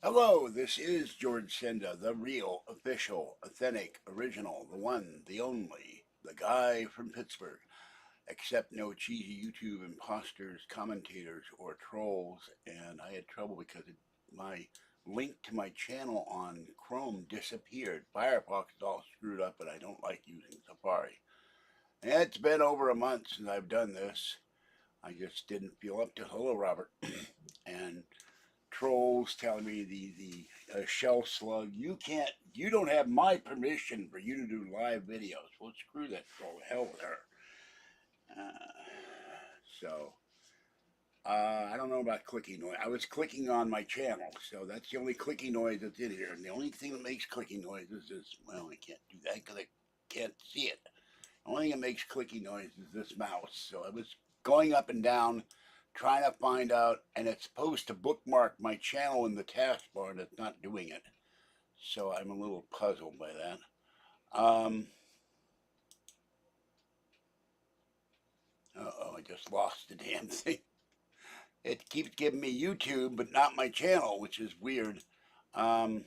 Hello, this is George Senda, the real, official, authentic, original, the one, the only, the guy from Pittsburgh. Accept no cheesy YouTube imposters, commentators, or trolls. And I had trouble because my link to my channel on Chrome disappeared. Firefox is all screwed up, and I don't like using Safari. And it's been over a month since I've done this. I just didn't feel up to it. Hello, Robert. And trolls telling me the shell slug, you don't have my permission for you to do live videos. Well, screw that troll, hell with her. So I don't know about clicking noise. I was clicking on my channel, so that's the only clicking noise that's in here. And the only thing that makes clicking noises is, well, I can't do that because I can't see it. The only thing that makes clicking noise is this mouse. So I was going up and down trying to find out, and it's supposed to bookmark my channel in the taskbar, and it's not doing it. So I'm a little puzzled by that. Uh-oh, I just lost the damn thing. It keeps giving me YouTube, but not my channel, which is weird. Let me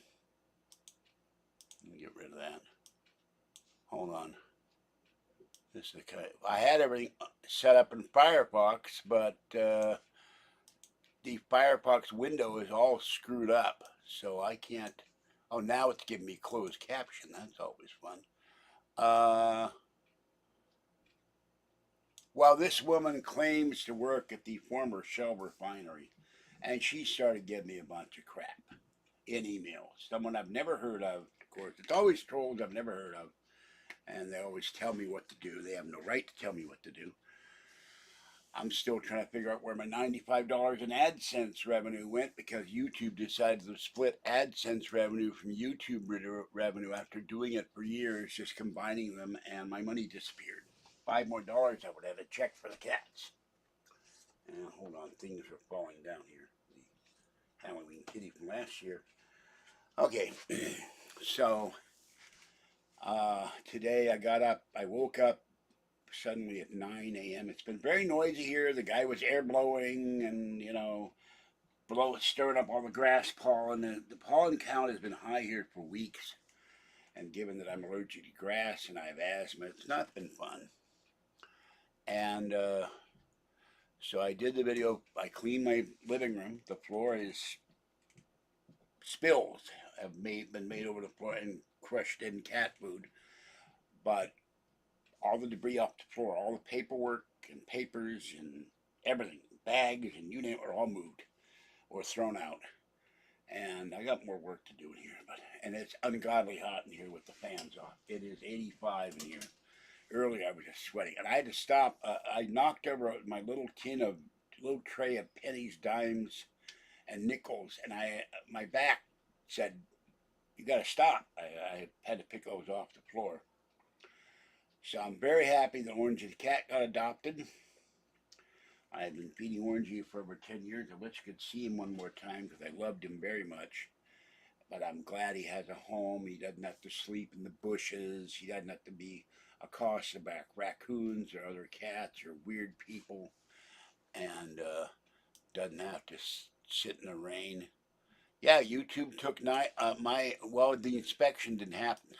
get rid of that. Hold on. This is the kind. I had everything set up in Firefox, but the Firefox window is all screwed up, so I can't. Oh, now it's giving me closed caption. That's always fun. Well, this woman claims to work at the former Shell refinery, and she started giving me a bunch of crap in email. Someone I've never heard of course. It's always trolls I've never heard of, and they always tell me what to do. They have no right to tell me what to do. I'm still trying to figure out where my $95 in AdSense revenue went because YouTube decided to split AdSense revenue from YouTube revenue after doing it for years, just combining them, and my money disappeared. $5 more, I would have a check for the cats. And hold on, things are falling down here. The Halloween kitty from last year. Okay, so today I woke up suddenly at 9 a.m. It's been very noisy here. The guy was air blowing and, stirring up all the grass pollen. The pollen count has been high here for weeks. And given that I'm allergic to grass and I have asthma, it's not been fun. And so I did the video. I cleaned my living room. The floor is spills been made over the floor and crushed in cat food. But all the debris off the floor, all the paperwork and papers and everything, bags and you name it, are all moved or thrown out. And I got more work to do in here, and it's ungodly hot in here with the fans off. It is 85 in here. Earlier I was just sweating, and I had to stop. I knocked over my little little tray of pennies, dimes, and nickels, and my back said, "You got to stop." I had to pick those off the floor. So I'm very happy that Orangey the cat got adopted. I had been feeding Orangey for over 10 years. I wish I could see him one more time because I loved him very much. But I'm glad he has a home. He doesn't have to sleep in the bushes. He doesn't have to be accosted by raccoons or other cats or weird people. And doesn't have to sit in the rain. Yeah, YouTube took the inspection didn't happen.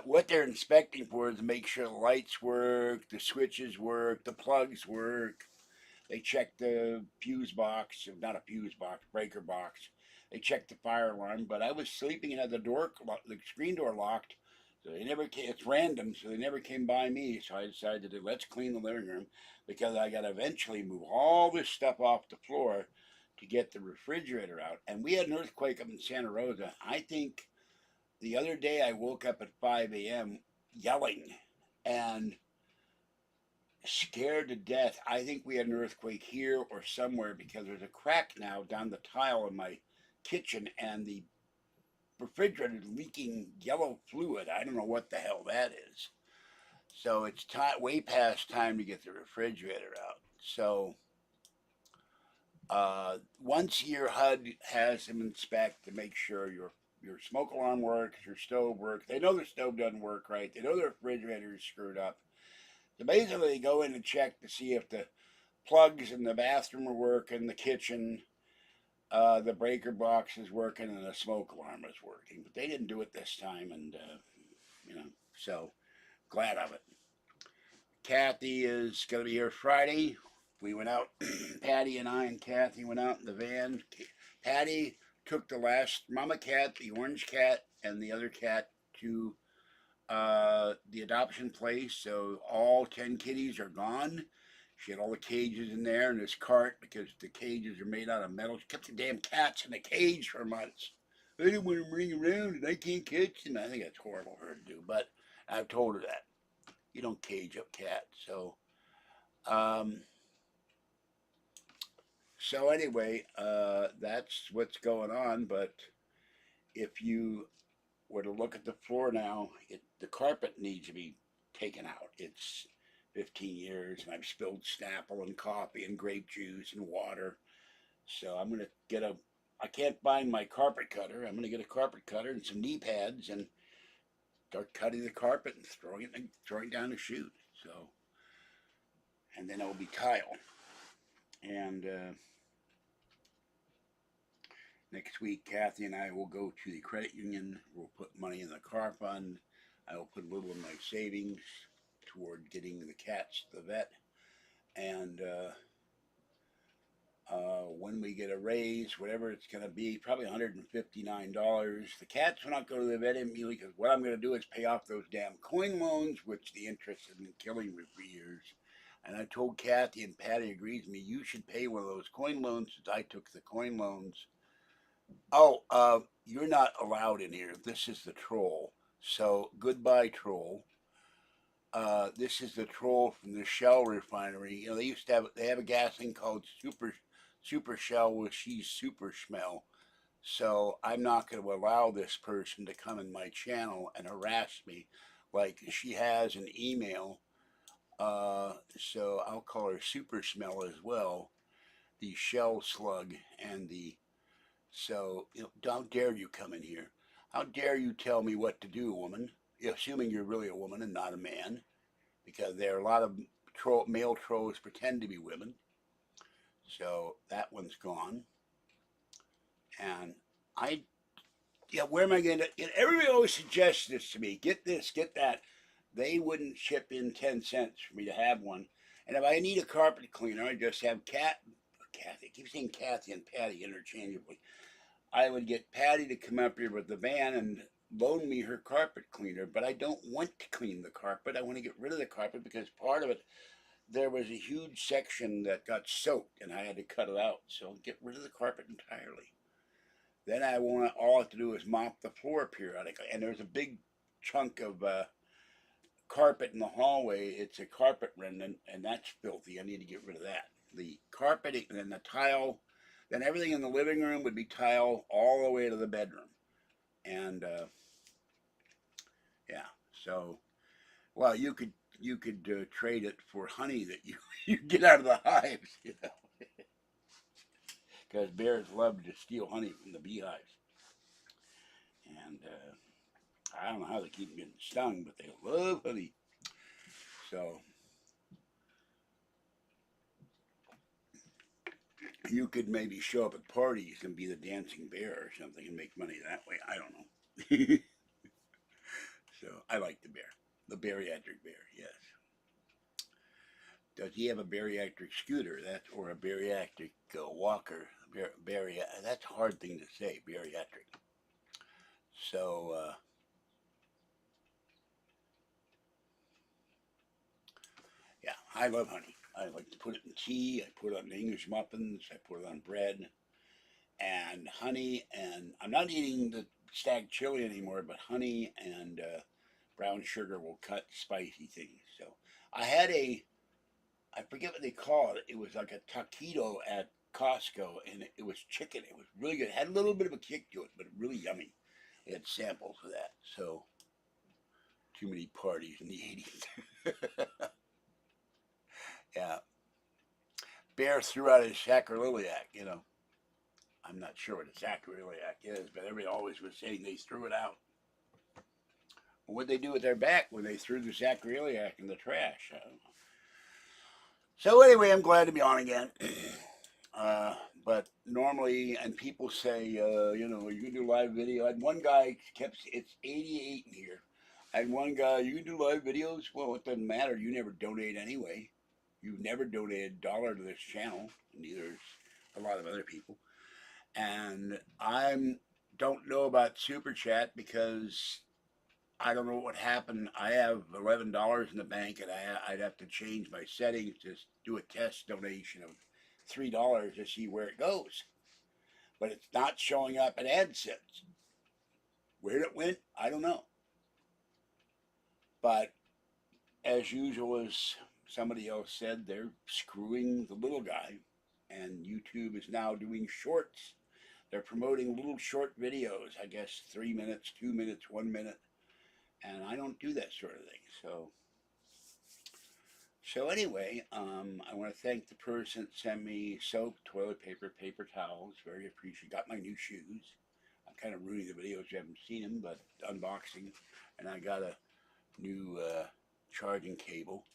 What they're inspecting for is to make sure the lights work, the switches work, the plugs work. They check the fuse box, not a fuse box, breaker box. They checked the fire alarm, but I was sleeping and had the screen door locked. So they never came, it's random, so they never came by me. So I decided to let's clean the living room because I got to eventually move all this stuff off the floor to get the refrigerator out. And we had an earthquake up in Santa Rosa. I think the other day I woke up at 5 a.m. yelling and scared to death. I think we had an earthquake here or somewhere because there's a crack now down the tile in my kitchen and the refrigerator is leaking yellow fluid. I don't know what the hell that is. So it's way past time to get the refrigerator out. So once a year, HUD has them inspect to make sure your smoke alarm works, your stove works. They know the stove doesn't work right. They know the refrigerator is screwed up. So basically, they go in and check to see if the plugs in the bathroom are working, the kitchen, The breaker box is working and the smoke alarm is working, but they didn't do it this time, and so glad of it. Kathy is going to be here Friday. We went out, Patty and I and Kathy went out in the van. Patty took the last mama cat, the orange cat, and the other cat to the adoption place. So all 10 kitties are gone. She had all the cages in there in this cart because the cages are made out of metal. She kept the damn cats in the cage for months. I didn't want to bring around and I can't catch them. I think that's horrible for her to do, but I've told her that. You don't cage up cats. Um, so anyway, that's what's going on. But if you were to look at the floor now, the carpet needs to be taken out. It's 15 years, and I've spilled Snapple and coffee and grape juice and water. So I'm gonna get a. I can't find my carpet cutter. I'm gonna get a carpet cutter and some knee pads and start cutting the carpet and throwing down the chute. So, and then it will be tile. And next week, Kathy and I will go to the credit union. We'll put money in the car fund. I will put a little of my savings toward getting the cats to the vet. And when we get a raise, whatever it's going to be, probably $159. The cats will not go to the vet immediately because what I'm going to do is pay off those damn coin loans, which the interest has been killing me for years. And I told Kathy, and Patty agrees with me, you should pay one of those coin loans since I took the coin loans. Oh, you're not allowed in here. This is the troll. So goodbye, troll. This is the troll from the Shell refinery. You know, they have a gas thing called Super Shell, which she's Super Schmell. So I'm not going to allow this person to come in my channel and harass me like she has an email. So I'll call her Super Smell as well. The Shell Slug and the so how dare you come in here? How dare you tell me what to do, woman? Assuming you're really a woman and not a man, because there are a lot of male trolls pretend to be women. So that one's gone. And where am I going to? Everybody always suggests this to me. Get this, get that. They wouldn't chip in 10 cents for me to have one. And if I need a carpet cleaner, I just have Kathy. I keep saying Kathy and Patty interchangeably. I would get Patty to come up here with the van and loan me her carpet cleaner, but I don't want to clean the carpet. I want to get rid of the carpet because part of it, there was a huge section that got soaked and I had to cut it out. So get rid of the carpet entirely. Then all I have to do is mop the floor periodically. And there's a big chunk of carpet in the hallway. It's a carpet remnant, and that's filthy. I need to get rid of that. The carpet and then the tile. Then everything in the living room would be tile all the way to the bedroom. And yeah, so well, you could trade it for honey that you get out of the hives, because bears love to steal honey from the beehives. And I don't know how they keep getting stung, but they love honey. So you could maybe show up at parties and be the dancing bear or something and make money that way. I don't know. So I like the bear. The bariatric bear, yes. Does he have a bariatric scooter? Or a bariatric walker? That's a hard thing to say, bariatric. So yeah, I love honey. I like to put it in tea. I put it on English muffins. I put it on bread. And honey, and I'm not eating the stag chili anymore, but honey and brown sugar will cut spicy things. So I forget what they call it. It was like a taquito at Costco, and it was chicken. It was really good. It had a little bit of a kick to it, but really yummy. They had samples of that. So too many parties in the 80s. Yeah. Bear threw out his sacroiliac. I'm not sure what a sacroiliac is, but everybody always was saying they threw it out. What'd they do with their back when they threw the sacroiliac in the trash? I don't know. So anyway, I'm glad to be on again. But normally, and people say, you know, you can do live video. I had one guy kept, it's 88 in here. I had one guy, you can do live videos? Well, it doesn't matter. You never donate anyway. You've never donated a dollar to this channel. Neither is a lot of other people. And I don't know about Super Chat because I don't know what happened. I have $11 in the bank, and I'd have to change my settings to do a test donation of $3 to see where it goes. But it's not showing up at AdSense. Where it went, I don't know. But as usual, as somebody else said, they're screwing the little guy, and YouTube is now doing shorts. They're promoting little short videos, I guess 3 minutes, 2 minutes, 1 minute, and I don't do that sort of thing. So anyway, I want to thank the person that sent me soap, toilet paper, paper towels. Very appreciative. Got my new shoes. I'm kind of ruining the videos. You haven't seen them, but unboxing. And I got a new charging cable.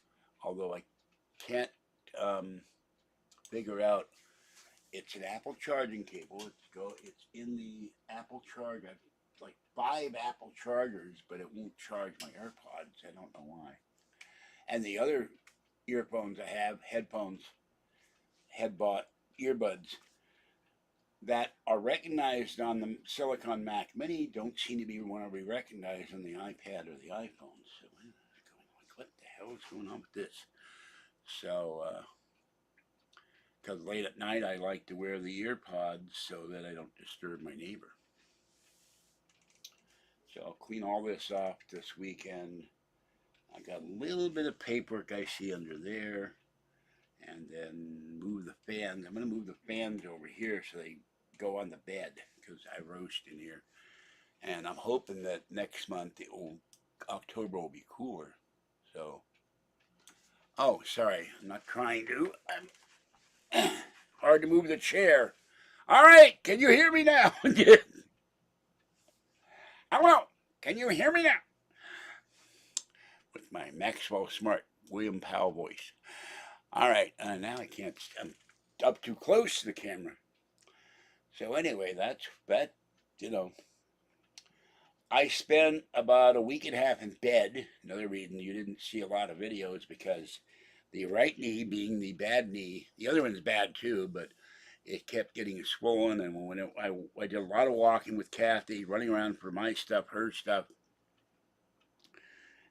Although I can't figure out. It's an Apple charging cable. It's in the Apple charge. I've like 5 Apple chargers, but it won't charge my AirPods. I don't know why. And the other earphones I have, headphones, head-bought earbuds that are recognized on the Silicon Mac Mini don't seem to be want to be recognized on the iPad or the iPhone. So what the hell is going on with this? So, because late at night I like to wear the earpods so that I don't disturb my neighbor. So I'll clean all this off this weekend. I got a little bit of paperwork I see under there. And then move the fans. I'm going to move the fans over here so they go on the bed because I roast in here. And I'm hoping that next month, October will be cooler. So, oh, sorry, I'm not trying to. I'm hard to move the chair. All right, can you hear me now? Hello, can you hear me now? With my Maxwell Smart William Powell voice. All right, now I can't. I'm up too close to the camera. So anyway, that's that. You know, I spent about a week and a half in bed. Another reason you didn't see a lot of videos because the right knee being the bad knee, the other one's bad too, but it kept getting swollen. And when I did a lot of walking with Kathy, running around for my stuff, her stuff,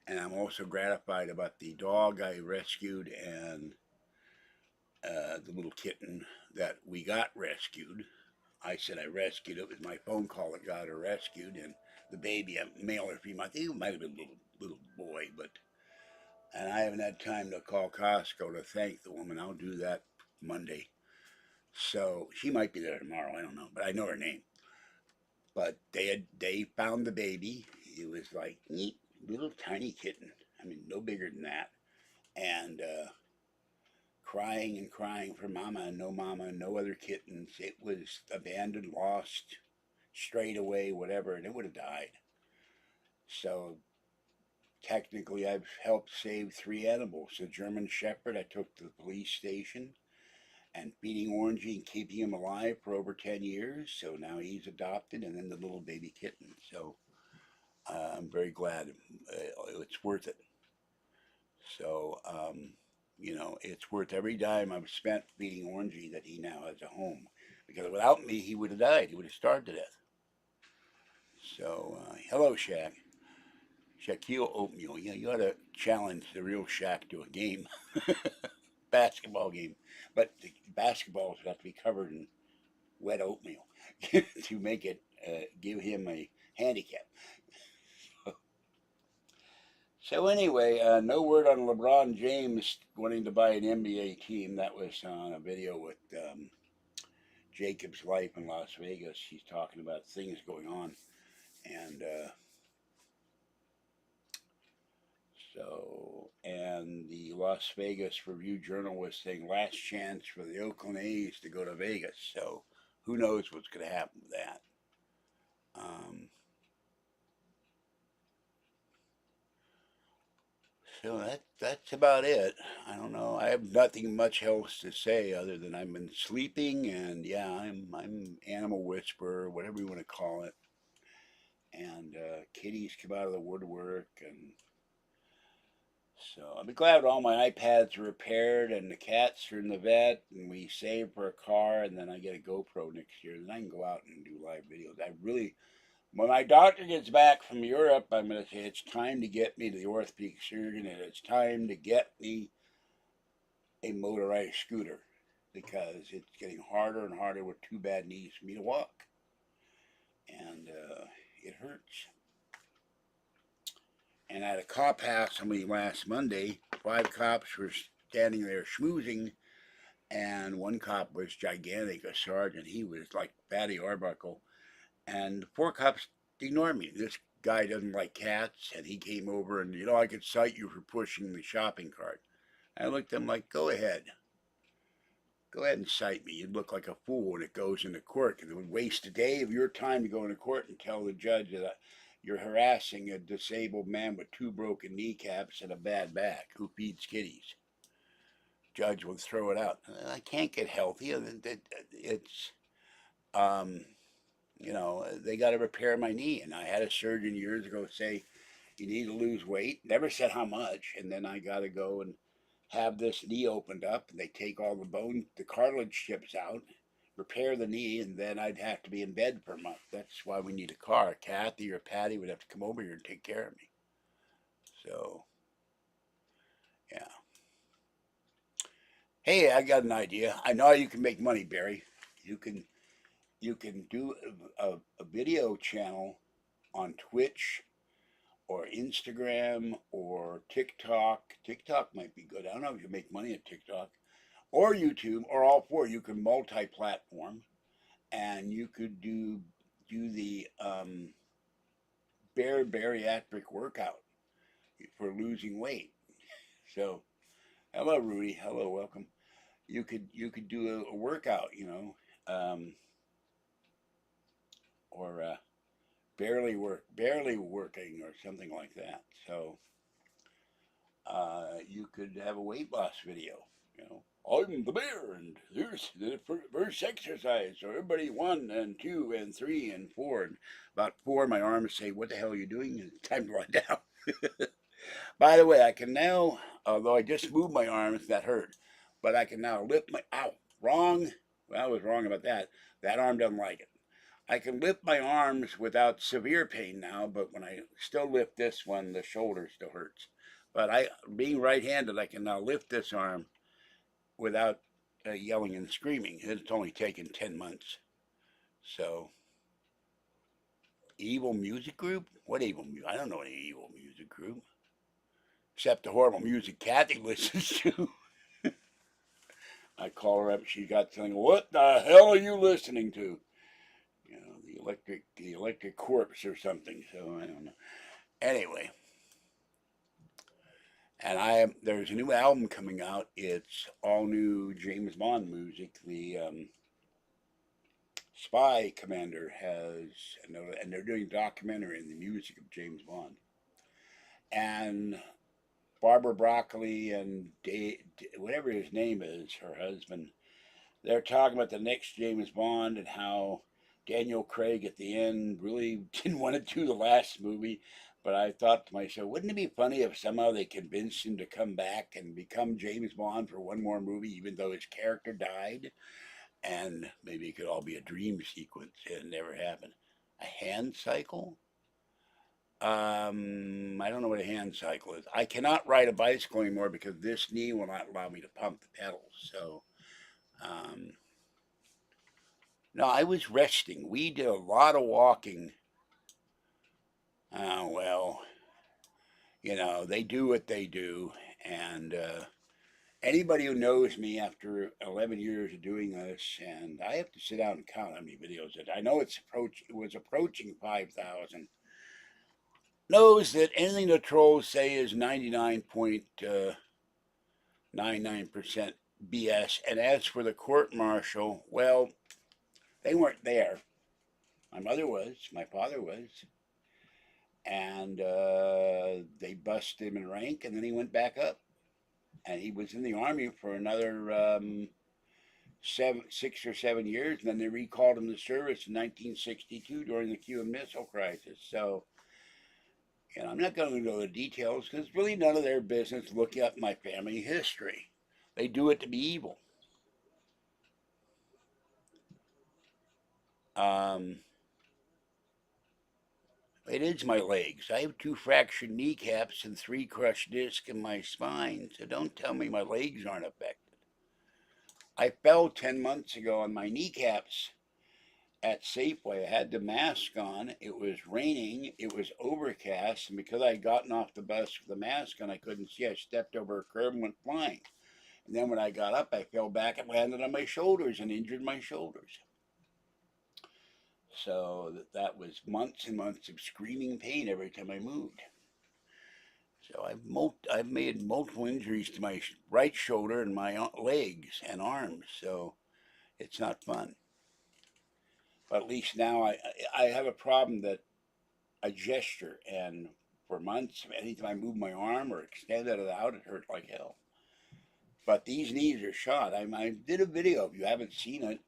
and I'm also gratified about the dog I rescued and the little kitten that we got rescued. I said I rescued it. It was my phone call that got her rescued, and the baby, a male or female, I think it might have been a little boy, and I haven't had time to call Costco to thank the woman. I'll do that Monday. So she might be there tomorrow. I don't know, but I know her name. But they found the baby. It was like neat little tiny kitten. I mean, no bigger than that, and crying and crying for mama, no other kittens. It was abandoned, lost, strayed away, whatever, and it would have died. So technically, I've helped save 3 animals. A German Shepherd I took to the police station, and feeding Orangey and keeping him alive for over 10 years. So now he's adopted, and then the little baby kitten. So I'm very glad. It's worth it. So, you know, it's worth every dime I've spent feeding Orangey that he now has a home. Because without me, he would have died. He would have starved to death. So, hello, Shaq. Shaquille Oatmeal. Yeah, you ought to challenge the real Shaq to a game. Basketball game. But the basketballs have to be covered in wet oatmeal to make it, give him a handicap. So anyway, no word on LeBron James wanting to buy an NBA team. That was on a video with Jacob's Life in Las Vegas. He's talking about things going on. And and the Las Vegas Review-Journal was saying last chance for the Oakland A's to go to Vegas. So who knows what's going to happen with that. So that's about it. I don't know. I have nothing much else to say other than I've been sleeping, and yeah, I'm animal whisperer, whatever you want to call it. And kitties come out of the woodwork, and so I'll be glad all my iPads are repaired and the cats are in the vet, and we save for a car, and then I get a GoPro next year. Then I can go out and do live videos. I really, when my doctor gets back from Europe, I'm going to say it's time to get me to the orthopedic surgeon, and it's time to get me a motorized scooter because it's getting harder and harder with two bad knees for me to walk, and it hurts. And I had a cop pass somebody last Monday. 5 cops were standing there schmoozing, and one cop was gigantic, a sergeant. He was like Fatty Arbuckle, and 4 cops ignored me. This guy doesn't like cats, and he came over and, I could cite you for pushing the shopping cart. I looked at him like, go ahead. Go ahead and cite me. You'd look like a fool when it goes into court, because it would waste a day of your time to go into court and tell the judge that you're harassing a disabled man with 2 broken kneecaps and a bad back who feeds kitties. Judge would throw it out. I can't get healthy. It's, um, they got to repair my knee. And I had a surgeon years ago say, you need to lose weight. Never said how much. And then I got to go and have this knee opened up, and they take all the bone, the cartilage chips out, repair the knee, and then I'd have to be in bed for a month. That's why we need a car. Kathy or Patty would have to come over here and take care of me. So, yeah. Hey, I got an idea. I know you can make money, Barry. You can you can do a video channel on Twitch or Instagram or TikTok. TikTok might be good. I don't know if you make money at TikTok or YouTube or all four. You can multi-platform, and you could do the bear bariatric workout for losing weight. So, hello, Rudy. Hello, welcome. You could do a workout, or barely working or something like that. So you could have a weight loss video. I'm the bear, and here's the first exercise. So everybody 1 and 2 and 3 and 4, and about 4, my arms say, "What the hell are you doing?" It's time to lie down. By the way, I can now, although I just moved my arms, that hurt, but I can now lift my. Ow, wrong. Well, I was wrong about that. That arm doesn't like it. I can lift my arms without severe pain now, but when I still lift this one, the shoulder still hurts. But being right-handed, I can now lift this arm without yelling and screaming. It's only taken 10 months. So, evil music group? What evil music? I don't know any evil music group. Except the horrible music Kathy listens to. I call her up, she got something, what the hell are you listening to? The electric corpse or something, so I don't know. Anyway, and there's a new album coming out. It's all new James Bond music. The Spy Commander has, and they're doing a documentary in the music of James Bond. And Barbara Broccoli and whatever his name is, her husband, they're talking about the next James Bond and how Daniel Craig at the end really didn't want to do the last movie. But I thought to myself, wouldn't it be funny if somehow they convinced him to come back and become James Bond for one more movie, even though his character died? And maybe it could all be a dream sequence. It never happened. A hand cycle? I don't know what a hand cycle is. I cannot ride a bicycle anymore because this knee will not allow me to pump the pedals. So, um, no, I was resting. We did a lot of walking. Well, they do what they do. And anybody who knows me after 11 years of doing this, and I have to sit down and count how many videos I know it was approaching 5,000, knows that anything the trolls say is 99.99% BS. And as for the court martial, well, they weren't there. My mother was, my father was, and they busted him in rank, and then he went back up, and he was in the army for another 6 or 7 years, and then they recalled him to service in 1962 during the Cuban Missile Crisis. So, I'm not going to go into details because it's really none of their business looking up my family history. They do it to be evil. Um, it is my legs. I have 2 fractured kneecaps and 3 crushed discs in my spine, so don't tell me my legs aren't affected. I fell 10 months ago on my kneecaps at Safeway. I had the mask on. It was raining. It was overcast. And because I had gotten off the bus with the mask on, I couldn't see. I stepped over a curb and went flying. And then when I got up, I fell back and landed on my shoulders and injured my shoulders. So that was months and months of screaming pain every time I moved. So I've made multiple injuries to my right shoulder and my legs and arms. So it's not fun. But at least now I have a problem that I gesture, and for months, anytime I move my arm or extend it out, it hurt like hell. But these knees are shot. I did a video, if you haven't seen it,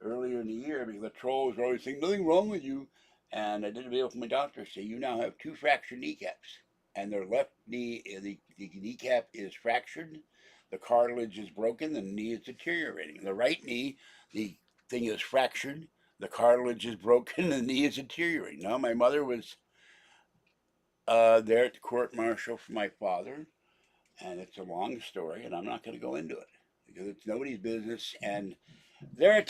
earlier in the year, because the trolls were always saying, nothing wrong with you. And I did a video for my doctor say, you now have 2 fractured kneecaps. And their left knee, the kneecap is fractured, the cartilage is broken, the knee is deteriorating. The right knee, the thing is fractured, the cartilage is broken, the knee is deteriorating. Now, my mother was there at the court martial for my father, and it's a long story, and I'm not going to go into it because it's nobody's business. And they're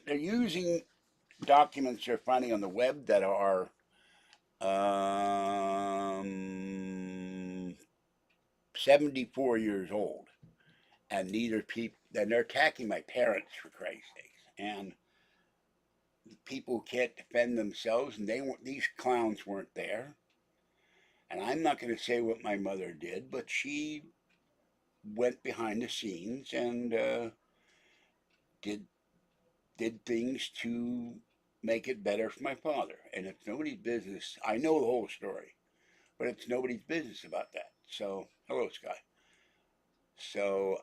using documents they're finding on the web that are um, 74 years old, and they're attacking my parents, for Christ's sakes, and people can't defend themselves, and these clowns weren't there. And I'm not going to say what my mother did, but she went behind the scenes and did things to make it better for my father. And it's nobody's business. I know the whole story, but it's nobody's business about that. So, hello, Sky. So,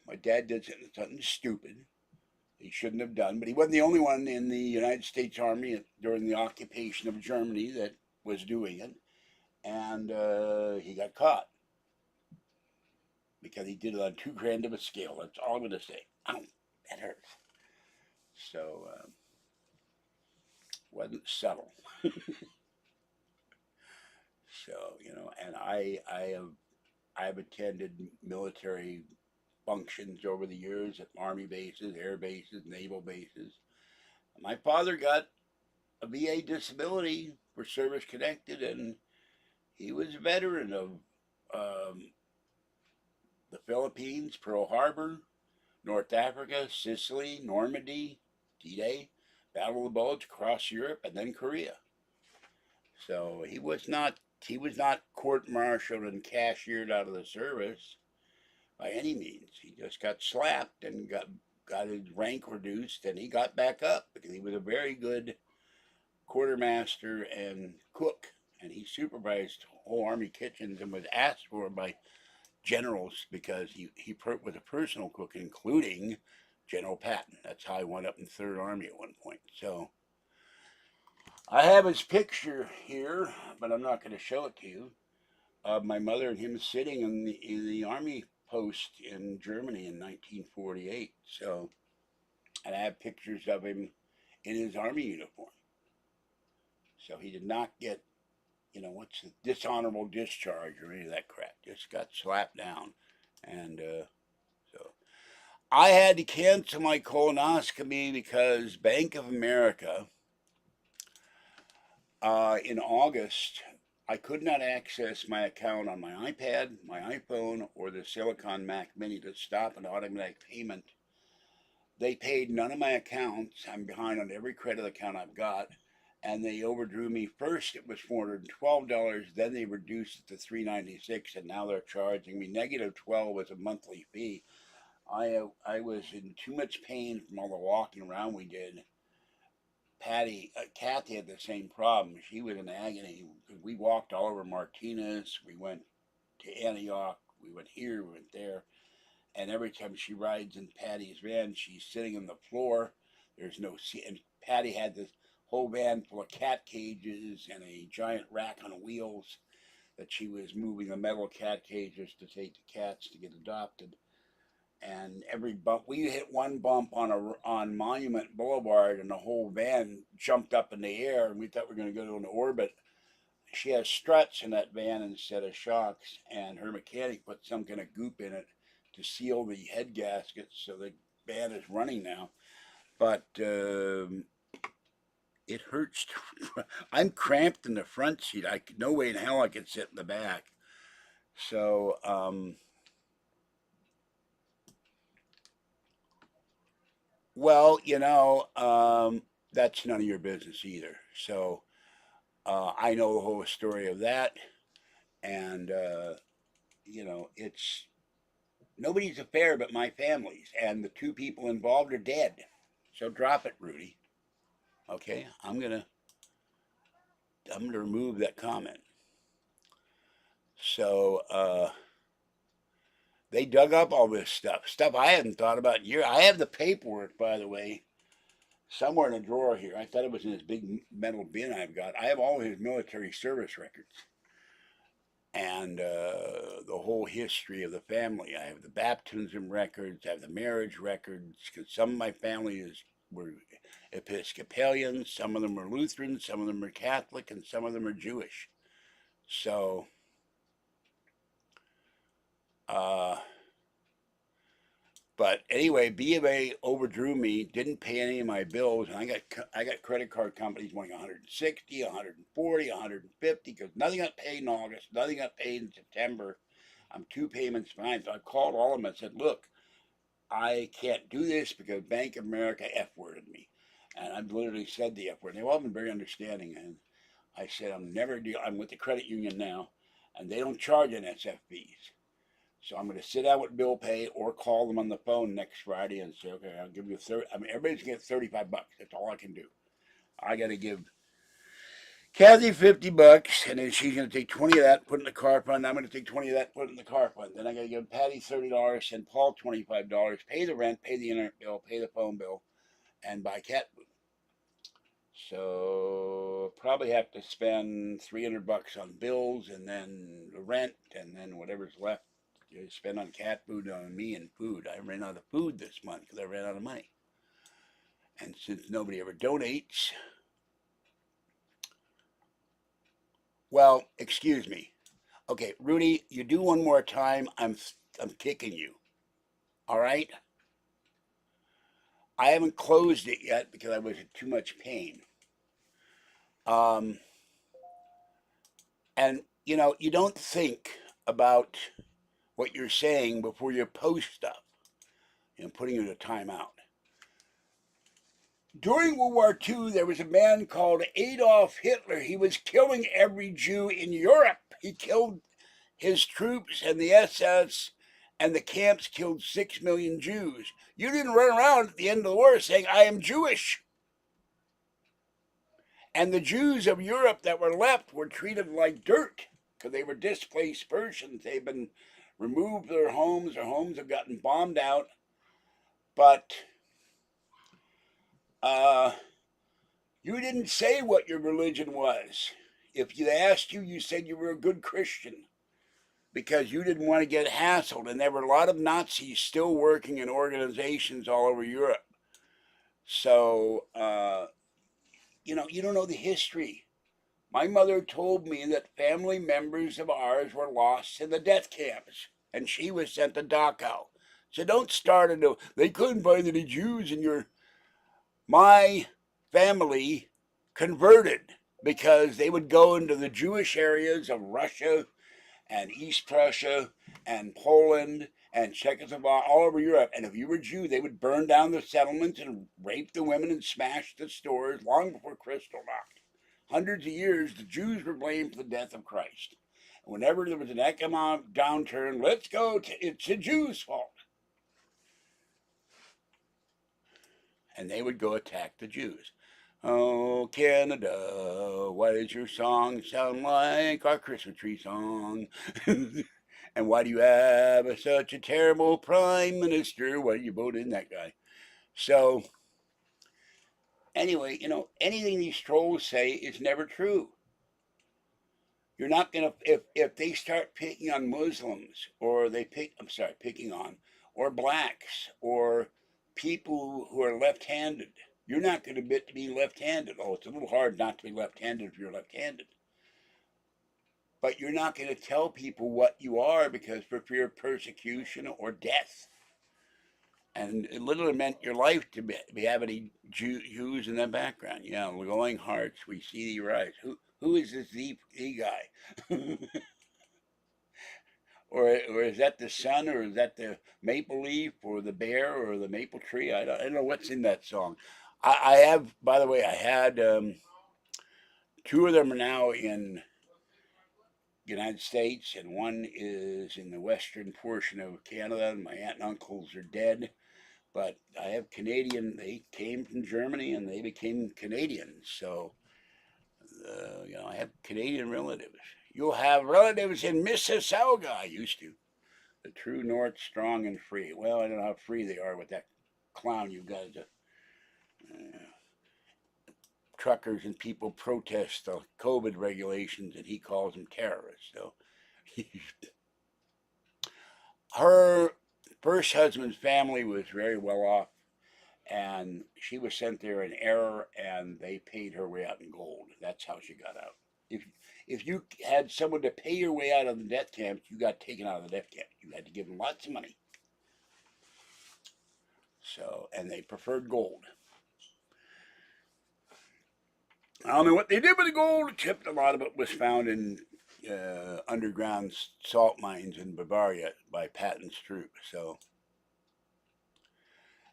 my dad did something stupid he shouldn't have done, but he wasn't the only one in the United States Army during the occupation of Germany that was doing it. And he got caught because he did it on too grand of a scale. That's all I'm going to say. Ow, that hurts. So, wasn't subtle. So, and I've attended military functions over the years at Army bases, air bases, naval bases. My father got a VA disability for service connected, and he was a veteran of um, the Philippines, Pearl Harbor, North Africa, Sicily, Normandy, D-Day, Battle of the Bulge, across Europe, and then Korea. So he was not court-martialed and cashiered out of the service by any means. He just got slapped and got his rank reduced, and he got back up because he was a very good quartermaster and cook, and he supervised whole army kitchens and was asked for by generals because he was a personal cook, including General Patton. That's how he went up in the Third Army at one point. So I have his picture here, but I'm not going to show it to you. Of my mother and him sitting in the army post in Germany in 1948. So, and I have pictures of him in his army uniform. So he did not get, what's the dishonorable discharge or any of that crap. Just got slapped down. And so I had to cancel my colonoscopy because Bank of America in August, I could not access my account on my iPad, my iPhone, or the Silicon Mac Mini to stop an automatic payment. They paid none of my accounts. I'm behind on every credit account I've got. And they overdrew me. First, it was $412. Then they reduced it to $396, and now they're charging me -12 as a monthly fee. I was in too much pain from all the walking around we did Kathy had the same problem. She was in agony. We walked all over Martinez. We went to Antioch. We went here. We went there. And every time she rides in Patty's van, she's sitting on the floor. There's no seat. And Patty had this whole van full of cat cages and a giant rack on wheels that she was moving the metal cat cages to take the cats to get adopted. And every bump, we hit one bump on Monument Boulevard, and the whole van jumped up in the air, and we thought we were going to go into orbit. She has struts in that van instead of shocks, and her mechanic put some kind of goop in it to seal the head gaskets, so the van is running now. But it hurts. I'm cramped in the front seat. No way in hell I could sit in the back. So well, that's none of your business either. So I know the whole story of that, and it's nobody's affair but my family's, and the two people involved are dead. So drop it, Rudy. Okay, I'm gonna remove that comment. So they dug up all this stuff I hadn't thought about in years. I have the paperwork, by the way, somewhere in a drawer here. I thought it was in this big metal bin I've got. I have all his military service records and the whole history of the family. I have the baptism records, I have the marriage records, because some of my family were Episcopalians, some of them are Lutherans, some of them are Catholic, and some of them are Jewish. So, but anyway, B of A overdrew me, didn't pay any of my bills, and I got credit card companies wanting 160, 140, 150 because nothing got paid in August, nothing got paid in September. I'm two payments behind, so I called all of them and said, "Look, I can't do this because Bank of America F-worded me," and I've literally said the F word. They've all been very understanding, and I said, I'm with the credit union now, and they don't charge NSF fees. So I'm going to sit down with bill pay or call them on the phone next Friday and say, okay, I'll give you 30. I mean, everybody's going to get 35 bucks. That's all I can do. I got to give Kathy 50 bucks, and then she's going to take 20 of that, put in the car fund. I'm going to take 20 of that, put it in the car fund. Then I got to give Patty $30, send Paul $25, pay the rent, pay the internet bill, pay the phone bill, and buy cat food. So probably have to spend 300 bucks on bills, and then the rent, and then whatever's left to spend on cat food, on me, and food. I ran out of food this month because I ran out of money. And since nobody ever donates, well, excuse me. Okay, Rudy, you do one more time, I'm kicking you. All right? I haven't closed it yet because I was in too much pain. Um, and you don't think about what you're saying before you post stuff, putting you in a timeout. During World War II, there was a man called Adolf Hitler. He was killing every Jew in Europe. He killed his troops, and the SS and the camps killed 6 million Jews. You didn't run around at the end of the war saying, I am Jewish. And the Jews of Europe that were left were treated like dirt because they were displaced persons. They've been removed their homes have gotten bombed out. But you didn't say what your religion was. If they asked you, you said you were a good Christian because you didn't want to get hassled. And there were a lot of Nazis still working in organizations all over Europe. So, you don't know the history. My mother told me that family members of ours were lost in the death camps, and she was sent to Dachau. So don't start into, they couldn't find any Jews in your... My family converted because they would go into the Jewish areas of Russia and East Prussia and Poland and Czechoslovakia, all over Europe. And if you were Jew, they would burn down the settlements and rape the women and smash the stores long before Kristallnacht. Hundreds of years, the Jews were blamed for the death of Christ. And whenever there was an economic downturn, it's the Jews' fault. And they would go attack the Jews. Oh, Canada, why does your song sound like our Christmas tree song? And why do you have such a terrible prime minister? Why do you vote in that guy? So, anyway, anything these trolls say is never true. You're not gonna if they start picking on Muslims or picking on or blacks or people who are left-handed. You're not going to admit to being left-handed. Oh, it's a little hard not to be left-handed if you're left-handed. But you're not going to tell people what you are because for fear of persecution or death. And it literally meant your life to be having Jews in the background. Yeah, glowing hearts, we see thee rise. Who is this the guy? or is that the sun, or is that the maple leaf, or the bear, or the maple tree? I don't know what's in that song. I have, by the way, I had two of them are now in the United States, and one is in the western portion of Canada. And my aunt and uncles are dead, but I have Canadian. They came from Germany, and they became Canadians. So, I have Canadian relatives. You'll have relatives in Mississauga. I used to. The true North, strong and free. Well, I don't know how free they are with that clown you got. Truckers and people protest the COVID regulations, and he calls them terrorists. So, her first husband's family was very well off, and she was sent there in error, and they paid her way out in gold. That's how she got out. If if you had someone to pay your way out of the death camp, you got taken out of the death camp. You had to give them lots of money. So, and they preferred gold. I don't know what they did with the gold, except a lot of it was found in underground salt mines in Bavaria by Patton's troop. So,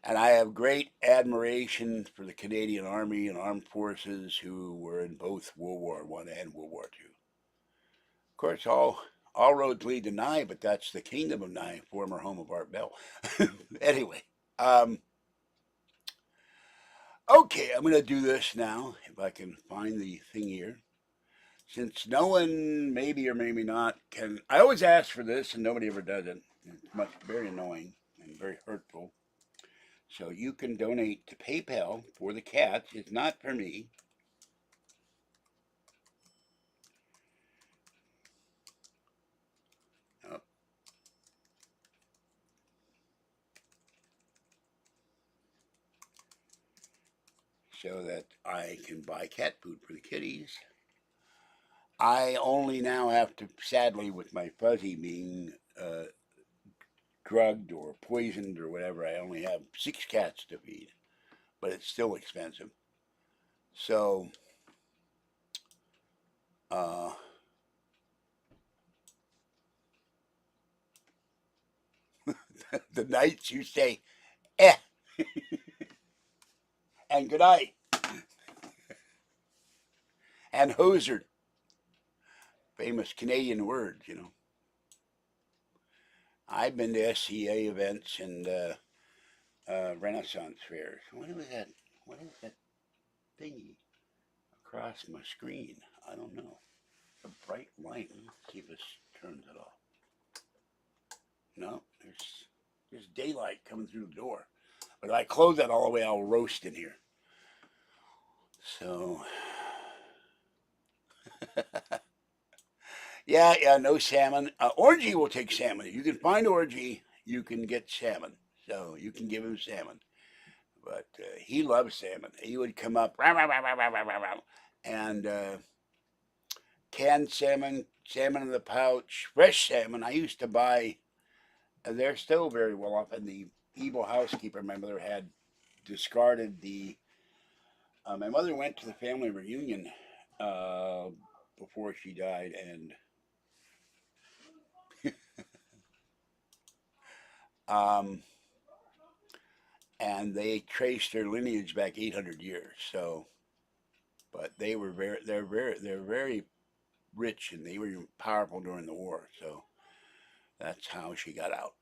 and I have great admiration for the Canadian Army and Armed Forces who were in both World War One and World War Two. Of course, all roads lead to Nye, but that's the kingdom of Nye, former home of Art Bell. Anyway, um, okay, I'm going to do this now if I can find the thing here. Since no one, maybe or maybe not, can. I always ask for this and nobody ever does it. It's much very annoying and very hurtful. So you can donate to PayPal for the cats. It's not for me. Oh, so that I can buy cat food for the kitties. I only now have to, sadly, with my fuzzy being drugged or poisoned or whatever, I only have 6 cats to feed, but it's still expensive. So, uh, the nights you say, eh, and good night, and hoser, famous Canadian words. I've been to SCA events and Renaissance fairs. What is that? What is that thingy across my screen? I don't know. A bright light. Let's see if this turns it off. No, there's daylight coming through the door. But if I close that all the way, I'll roast in here. So, yeah, no salmon. Orgy will take salmon. If you can find Orgy, you can get salmon. So you can give him salmon. But he loves salmon. He would come up and canned salmon, salmon in the pouch, fresh salmon. I used to buy. They're still very well off. And the evil housekeeper my mother had discarded the. My mother went to the family reunion uh, before she died, um, and they traced their lineage back 800 years. So, but they're very rich and they were powerful during the war. So that's how she got out.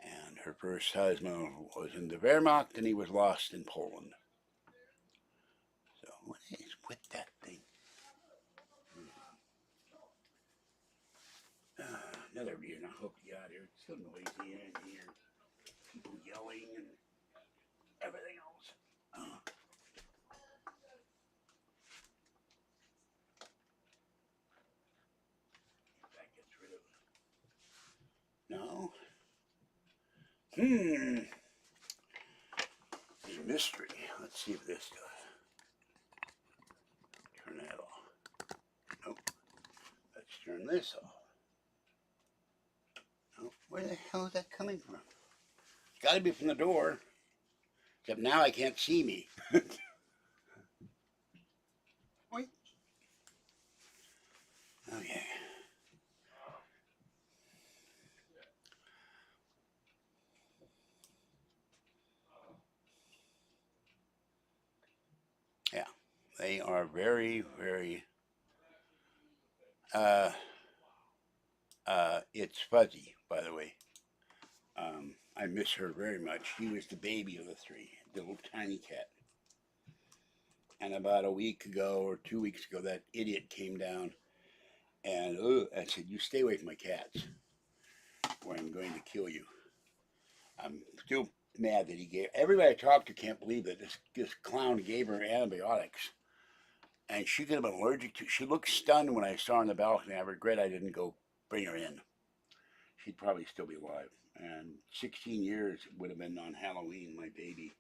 And her first husband was in the Wehrmacht, and he was lost in Poland. What is with that thing? Another reason I hope to get out here. It's so noisy in here. People yelling and everything else. If that gets rid of it. No. It's a mystery. Let's see if this does. Turn that off. Nope. Let's turn this off. Nope. Where the hell is that coming from? It's got to be from the door. Except now I can't see me. Wait. Okay. Yeah. They are very, very it's Fuzzy, by the way. I miss her very much. She was the baby of the three, the little tiny cat. And about a week ago or 2 weeks ago, that idiot came down and I said, "You stay away from my cats, or I'm going to kill you." I'm still mad that he gave. Everybody I talked to can't believe that this clown gave her antibiotics, and she could have been allergic to. She looked stunned when I saw her on the balcony. I regret I didn't go bring her in. She'd probably still be alive. And 16 years would have been on Halloween. My baby,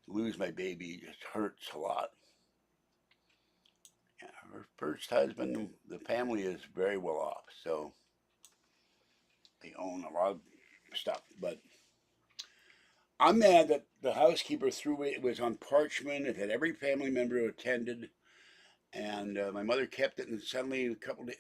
to lose my baby just hurts a lot. Yeah, her first husband, the family is very well off, so they own a lot of stuff. But I'm mad that the housekeeper threw it. It was on parchment. It had every family member who attended, and my mother kept it. And suddenly, a couple days,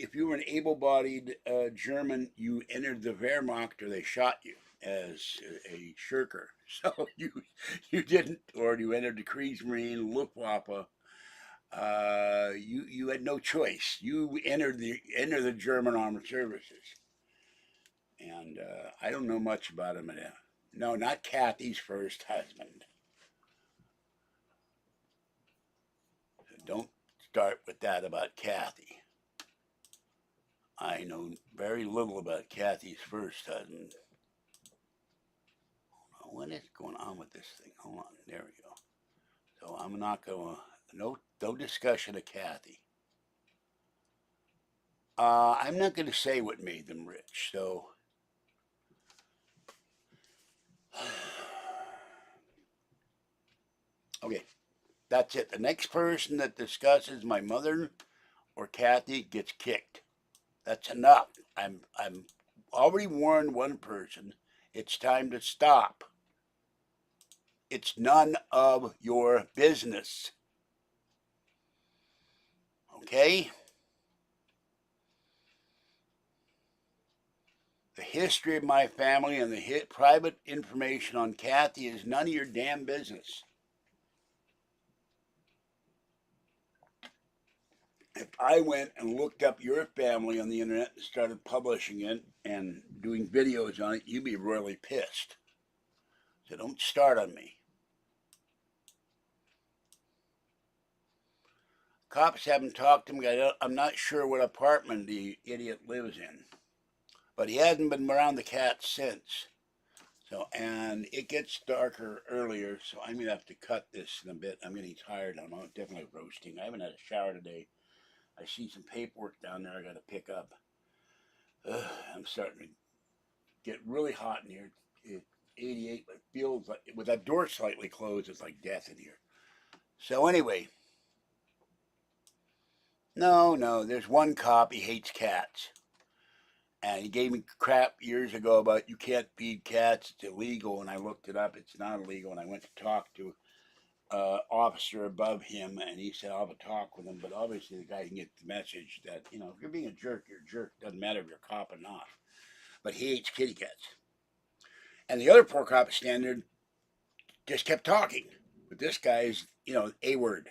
if you were an able-bodied German, you entered the Wehrmacht or they shot you as a shirker. So you didn't, or you entered the Kriegsmarine, Luftwaffe. You had no choice. You entered the German armed services. And I don't know much about him. No, not Kathy's first husband. Don't start with that about Kathy. I know very little about Kathy's first husband. What is going on with this thing? Hold on. There we go. So I'm not going to, no discussion of Kathy. I'm not going to say what made them rich. So, okay, that's it. The next person that discusses my mother or Kathy gets kicked. That's enough. I'm already warned one person. It's time to stop. It's none of your business. Okay? The history of my family and the private information on Kathy is none of your damn business. If I went and looked up your family on the internet and started publishing it and doing videos on it, you'd be royally pissed. So don't start on me. Cops haven't talked to me. I'm not sure what apartment the idiot lives in. But he hasn't been around the cat since. So, and it gets darker earlier, so I'm going to have to cut this in a bit. I'm getting tired. I'm definitely roasting. I haven't had a shower today. I see some paperwork down there I got to pick up. I'm starting to get really hot in here. It's 88, but it feels like, with that door slightly closed, it's like death in here. So anyway, no, there's one cop, he hates cats. And he gave me crap years ago about you can't feed cats, it's illegal. And I looked it up, it's not illegal. And I went to talk to officer above him, and he said I'll have a talk with him. But obviously the guy can get the message that, if you're being a jerk, you're a jerk. Doesn't matter if you're a cop or not. But he hates kitty cats. And the other poor cop standard just kept talking. But this guy is, a word.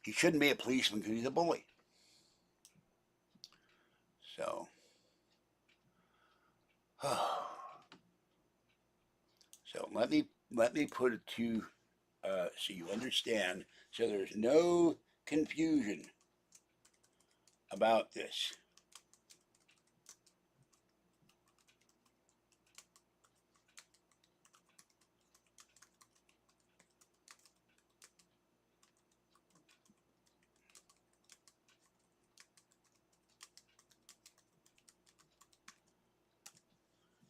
He shouldn't be a policeman because he's a bully. So So let me put it to so you understand, so there's no confusion about this.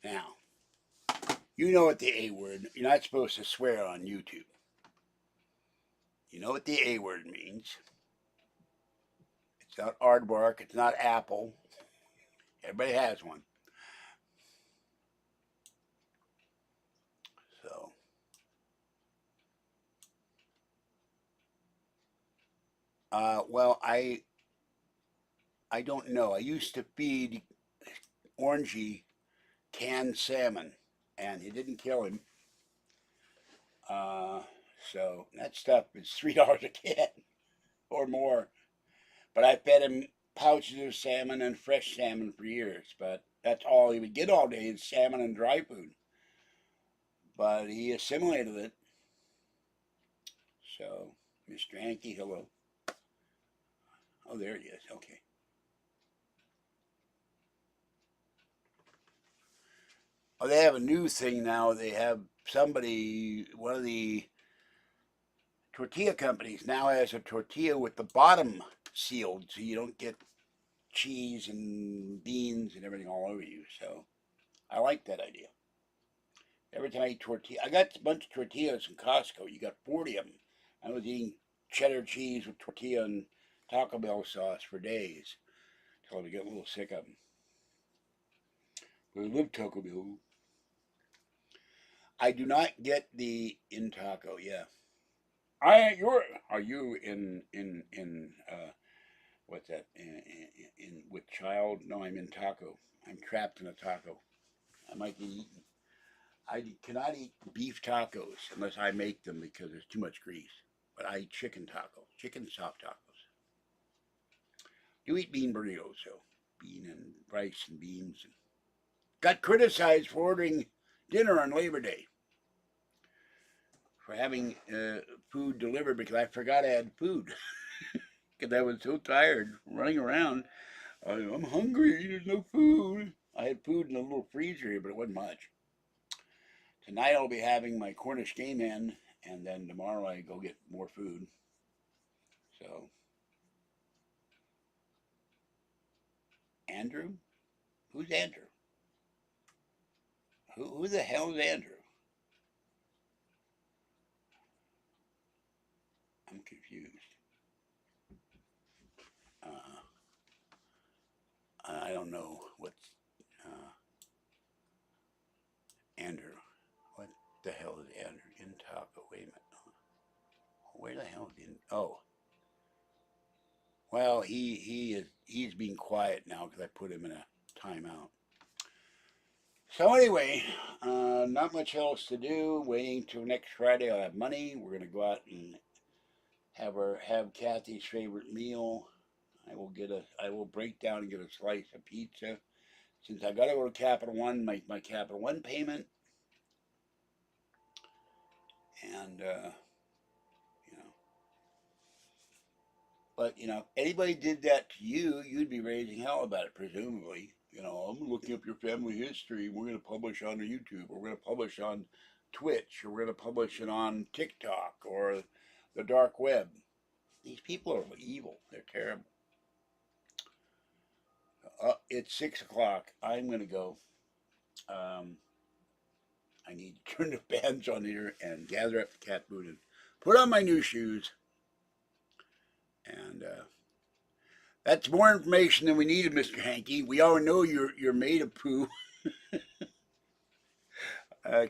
Now, you know what the A word, you're not supposed to swear on YouTube. You know what the A word means. It's not aardvark, it's not apple. Everybody has one. So, well, I don't know. I used to feed Orangey canned salmon, and it didn't kill him. Uh, so that stuff is $3 a can or more. But I fed him pouches of salmon and fresh salmon for years. But that's all he would get all day is salmon and dry food. But he assimilated it. So, Mr. Hankey, hello. Oh, there he is. Okay. Oh, they have a new thing now. They have somebody, one of the tortilla companies now has a tortilla with the bottom sealed so you don't get cheese and beans and everything all over you. So I like that idea. Every time I eat tortilla, I got a bunch of tortillas from Costco. You got 40 of them. I was eating cheddar cheese with tortilla and Taco Bell sauce for days until I would get a little sick of them. But I love Taco Bell. I do not get the in taco. Yeah, are you in what's that in with child? No, I'm in taco. I'm trapped in a taco. I might be eaten. I cannot eat beef tacos unless I make them because there's too much grease. But I eat chicken tacos, chicken soft tacos. You eat bean burritos, so bean and rice and beans. And got criticized for ordering dinner on Labor Day for having food delivered because I forgot I had food because I was so tired running around. I'm hungry. There's no food. I had food in a little freezer here, but it wasn't much. Tonight I'll be having my Cornish game hen, and then tomorrow I go get more food. So, Andrew? Who's Andrew? Who the hell is Andrew? I'm confused. Uh, I don't know what's Andrew. What the hell is Andrew? In taco. Wait a minute. Where the hell is in? Oh, well, he's being quiet now because I put him in a timeout. So anyway, not much else to do. Waiting till next Friday. I'll have money. We're gonna go out and have Kathy's favorite meal. I will break down and get a slice of pizza. Since I got to go to Capital One, make my Capital One payment, and you know, but if anybody did that to you, you'd be raising hell about it, presumably. I'm looking up your family history. We're going to publish on YouTube, or we're going to publish on Twitch, or we're going to publish it on TikTok or the dark web. These people are evil. They're terrible. It's 6 o'clock. I'm going to go. Um, I need to turn the fans on here and gather up the cat food and put on my new shoes. And that's more information than we needed, Mr. Hankey. We all know you're made of poo.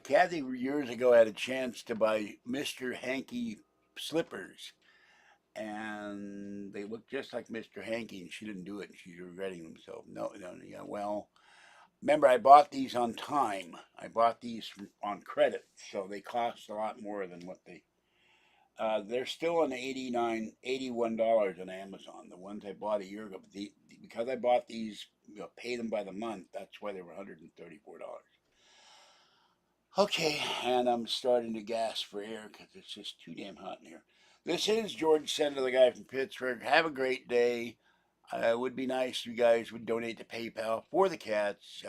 Kathy years ago had a chance to buy Mr. Hankey slippers, and they looked just like Mr. Hankey, and she didn't do it, and she's regretting them. So no, no, yeah. Well, remember, I bought these on time. I bought these on credit, so they cost a lot more than what they. They're still on $81 on Amazon. The ones I bought a year ago, because I bought these, paid them by the month. That's why they were $134. Okay, and I'm starting to gasp for air because it's just too damn hot in here. This is George Senda, the guy from Pittsburgh. Have a great day. It would be nice if you guys would donate to PayPal for the cats.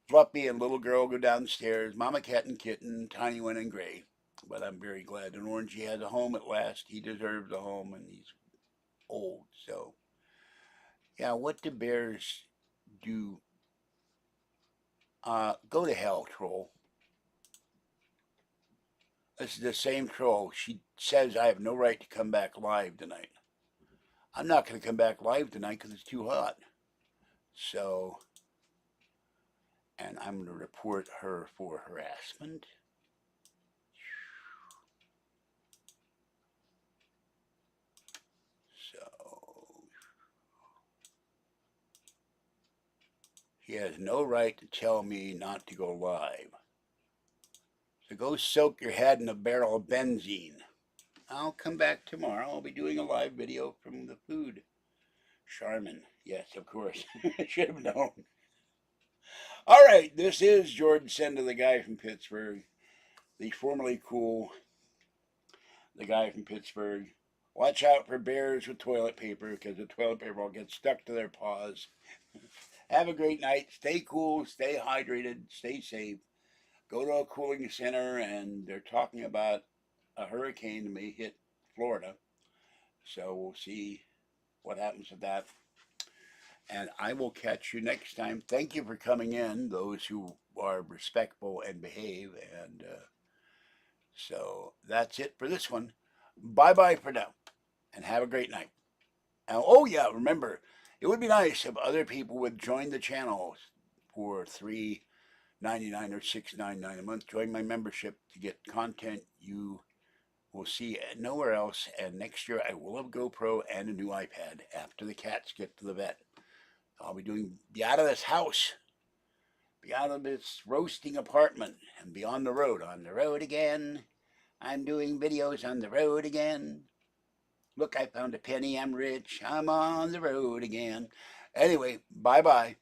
Fluffy and little girl go downstairs. Mama cat and kitten, tiny one and gray. But I'm very glad that Orangey has a home at last. He deserves a home, and he's old. So, yeah, what do bears do? Go to hell, troll. This is the same troll. She says I have no right to come back live tonight. I'm not going to come back live tonight because it's too hot. So, and I'm going to report her for harassment. So, she has no right to tell me not to go live. So go soak your head in a barrel of benzene. I'll come back tomorrow. I'll be doing a live video from the food. Charmin. Yes, of course. I should have known. All right, this is Jordan Senda, the guy from Pittsburgh, the formerly cool, the guy from Pittsburgh. Watch out for bears with toilet paper because the toilet paper will get stuck to their paws. Have a great night. Stay cool, stay hydrated, stay safe. Go to a cooling center, and they're talking about a hurricane that may hit Florida. So we'll see what happens with that. And I will catch you next time. Thank you for coming in, those who are respectful and behave. And so that's it for this one. Bye bye for now, and have a great night. And, oh, yeah, remember, it would be nice if other people would join the channel for $3.99 or $6.99 a month. Join my membership to get content you will see nowhere else. And next year, I will have a GoPro and a new iPad after the cats get to the vet. I'll be out of this house, be out of this roasting apartment, and be on the road. On the road again. I'm doing videos on the road again. Look, I found a penny. I'm rich. I'm on the road again. Anyway, bye bye.